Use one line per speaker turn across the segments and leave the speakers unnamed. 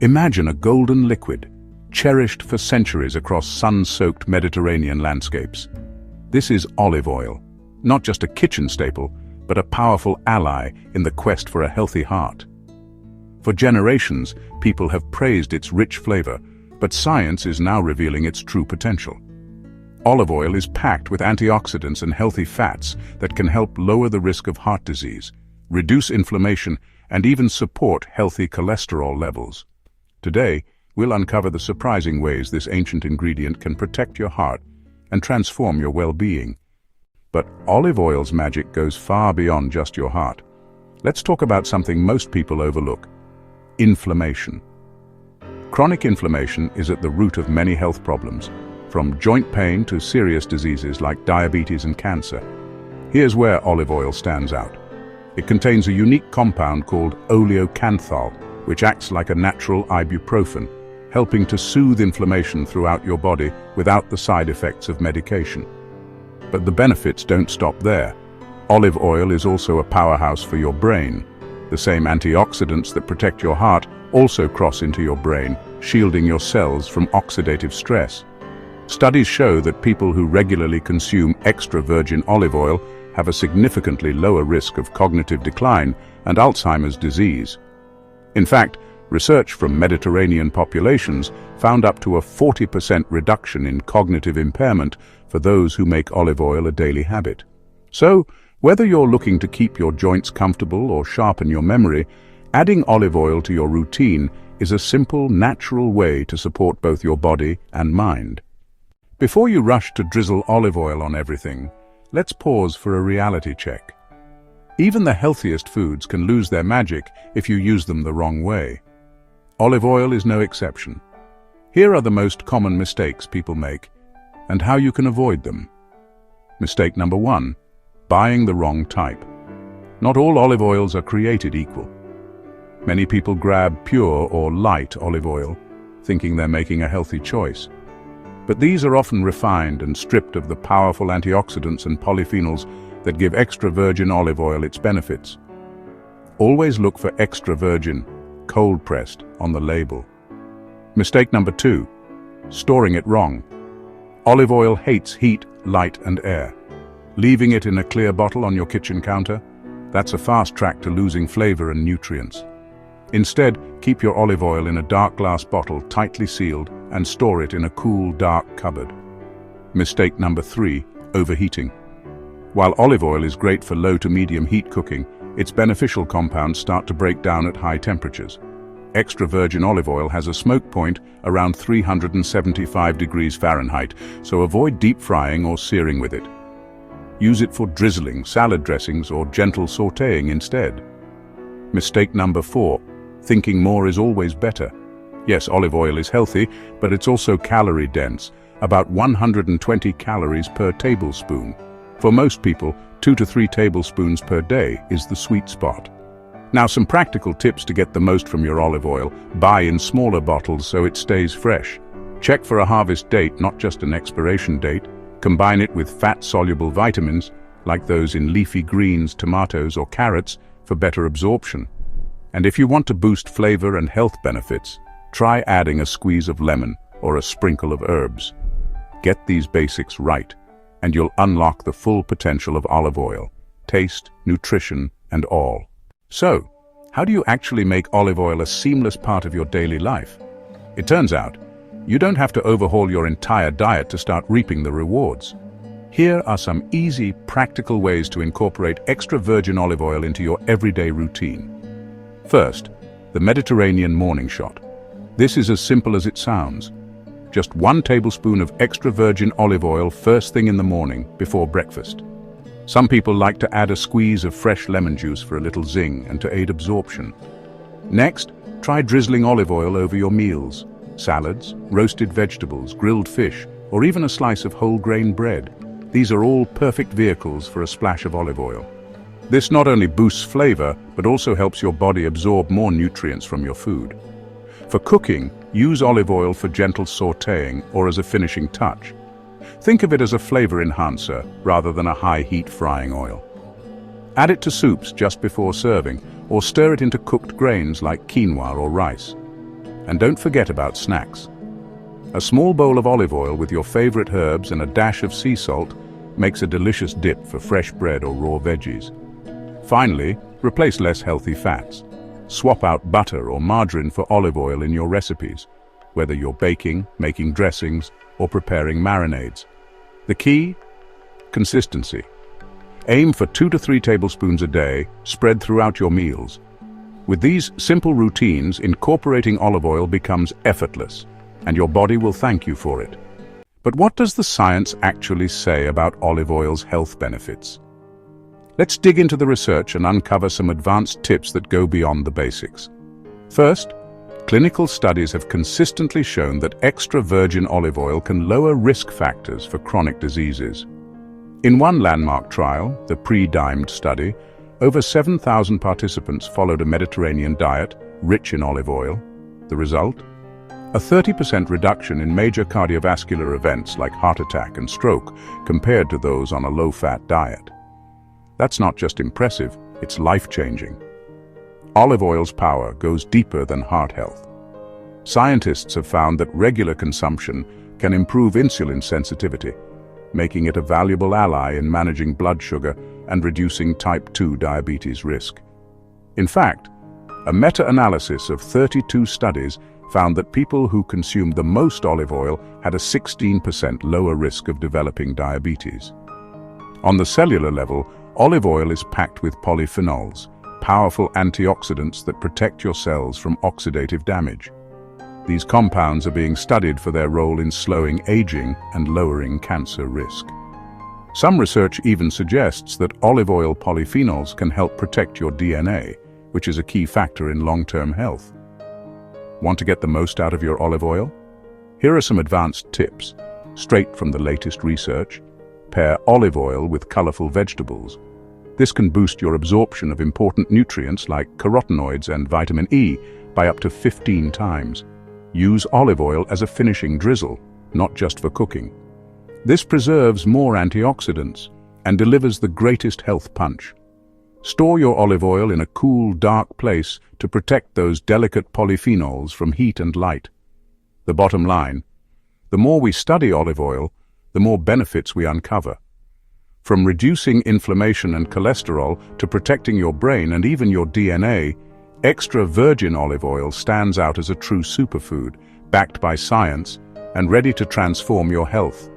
Imagine a golden liquid, cherished for centuries across sun-soaked Mediterranean landscapes. This is olive oil, not just a kitchen staple, but a powerful ally in the quest for a healthy heart. For generations, people have praised its rich flavor, but science is now revealing its true potential. Olive oil is packed with antioxidants and healthy fats that can help lower the risk of heart disease, reduce inflammation, and even support healthy cholesterol levels. Today, we'll uncover the surprising ways this ancient ingredient can protect your heart and transform your well-being. But olive oil's magic goes far beyond just your heart. Let's talk about something most people overlook: inflammation. Chronic inflammation is at the root of many health problems, from joint pain to serious diseases like diabetes and cancer. Here's where olive oil stands out. It contains a unique compound called oleocanthal, which acts like a natural ibuprofen, helping to soothe inflammation throughout your body without the side effects of medication. But the benefits don't stop there. Olive oil is also a powerhouse for your brain. The same antioxidants that protect your heart also cross into your brain, shielding your cells from oxidative stress. Studies show that people who regularly consume extra virgin olive oil have a significantly lower risk of cognitive decline and Alzheimer's disease. In fact, research from Mediterranean populations found up to a 40% reduction in cognitive impairment for those who make olive oil a daily habit. So, whether you're looking to keep your joints comfortable or sharpen your memory, adding olive oil to your routine is a simple, natural way to support both your body and mind. Before you rush to drizzle olive oil on everything, let's pause for a reality check. Even the healthiest foods can lose their magic if you use them the wrong way. Olive oil is no exception. Here are the most common mistakes people make, and how you can avoid them. Mistake number 1: buying the wrong type. Not all olive oils are created equal. Many people grab pure or light olive oil, thinking they're making a healthy choice. But these are often refined and stripped of the powerful antioxidants and polyphenols that give extra virgin olive oil its benefits. Always look for extra virgin, cold-pressed, on the label. Mistake number 2: storing it wrong. Olive oil hates heat, light, and air. Leaving it in a clear bottle on your kitchen counter, that's a fast track to losing flavor and nutrients. Instead, keep your olive oil in a dark glass bottle, tightly sealed, and store it in a cool, dark cupboard. Mistake number 3: overheating. While olive oil is great for low to medium heat cooking, its beneficial compounds start to break down at high temperatures. Extra virgin olive oil has a smoke point around 375 degrees Fahrenheit, so avoid deep frying or searing with it. Use it for drizzling, salad dressings, or gentle sautéing instead. Mistake number 4: thinking more is always better. Yes, olive oil is healthy, but it's also calorie-dense, about 120 calories per tablespoon. For most people, 2 to 3 tablespoons per day is the sweet spot. Now, some practical tips to get the most from your olive oil: buy in smaller bottles so it stays fresh. Check for a harvest date, not just an expiration date. Combine it with fat-soluble vitamins, like those in leafy greens, tomatoes, or carrots, for better absorption. And if you want to boost flavor and health benefits, try adding a squeeze of lemon or a sprinkle of herbs. Get these basics right, and you'll unlock the full potential of olive oil: taste, nutrition, and all. So, how do you actually make olive oil a seamless part of your daily life? It turns out, you don't have to overhaul your entire diet to start reaping the rewards. Here are some easy, practical ways to incorporate extra virgin olive oil into your everyday routine. First, the Mediterranean morning shot. This is as simple as it sounds. Just 1 tablespoon of extra virgin olive oil first thing in the morning, before breakfast. Some people like to add a squeeze of fresh lemon juice for a little zing and to aid absorption. Next, try drizzling olive oil over your meals: salads, roasted vegetables, grilled fish, or even a slice of whole grain bread. These are all perfect vehicles for a splash of olive oil. This not only boosts flavor, but also helps your body absorb more nutrients from your food. For cooking, use olive oil for gentle sautéing or as a finishing touch. Think of it as a flavor enhancer rather than a high-heat frying oil. Add it to soups just before serving, or stir it into cooked grains like quinoa or rice. And don't forget about snacks. A small bowl of olive oil with your favorite herbs and a dash of sea salt makes a delicious dip for fresh bread or raw veggies. Finally, replace less healthy fats. Swap out butter or margarine for olive oil in your recipes, whether you're baking, making dressings, or preparing marinades. The key? Consistency. Aim for 2 to 3 tablespoons a day, spread throughout your meals. With these simple routines, incorporating olive oil becomes effortless, and your body will thank you for it. But what does the science actually say about olive oil's health benefits? Let's dig into the research and uncover some advanced tips that go beyond the basics. First, clinical studies have consistently shown that extra virgin olive oil can lower risk factors for chronic diseases. In one landmark trial, the pre-dimed study, over 7,000 participants followed a Mediterranean diet rich in olive oil. The result? A 30% reduction in major cardiovascular events like heart attack and stroke compared to those on a low-fat diet. That's not just impressive, it's life-changing. Olive oil's power goes deeper than heart health. Scientists have found that regular consumption can improve insulin sensitivity, making it a valuable ally in managing blood sugar and reducing type 2 diabetes risk. In fact, a meta-analysis of 32 studies found that people who consumed the most olive oil had a 16% lower risk of developing diabetes. On the cellular level, olive oil is packed with polyphenols, powerful antioxidants that protect your cells from oxidative damage. These compounds are being studied for their role in slowing aging and lowering cancer risk. Some research even suggests that olive oil polyphenols can help protect your DNA, which is a key factor in long-term health. Want to get the most out of your olive oil? Here are some advanced tips, straight from the latest research. Pair olive oil with colorful vegetables. This can boost your absorption of important nutrients like carotenoids and vitamin E by up to 15 times. Use olive oil as a finishing drizzle, not just for cooking. This preserves more antioxidants and delivers the greatest health punch. Store your olive oil in a cool, dark place to protect those delicate polyphenols from heat and light. The bottom line: the more we study olive oil, the more benefits we uncover. From reducing inflammation and cholesterol to protecting your brain and even your DNA, extra virgin olive oil stands out as a true superfood, backed by science and ready to transform your health.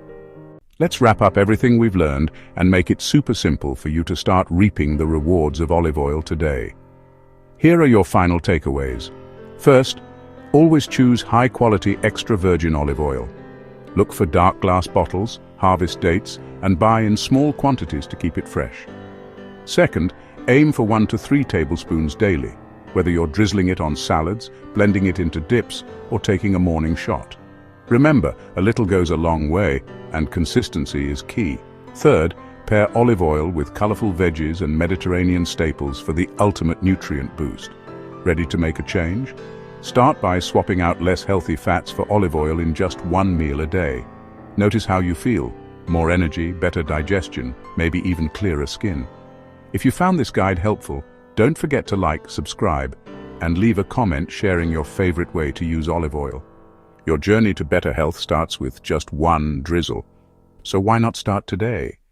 Let's wrap up everything we've learned and make it super simple for you to start reaping the rewards of olive oil today. Here are your final takeaways. First, always choose high-quality extra virgin olive oil. Look for dark glass bottles, harvest dates, and buy in small quantities to keep it fresh. Second, aim for 1 to 3 tablespoons daily, whether you're drizzling it on salads, blending it into dips, or taking a morning shot. Remember, a little goes a long way, and consistency is key. Third, pair olive oil with colorful veggies and Mediterranean staples for the ultimate nutrient boost. Ready to make a change? Start by swapping out less healthy fats for olive oil in just 1 meal a day. Notice how you feel. More energy, better digestion, maybe even clearer skin. If you found this guide helpful, don't forget to like, subscribe, and leave a comment sharing your favorite way to use olive oil. Your journey to better health starts with just one drizzle. So why not start today?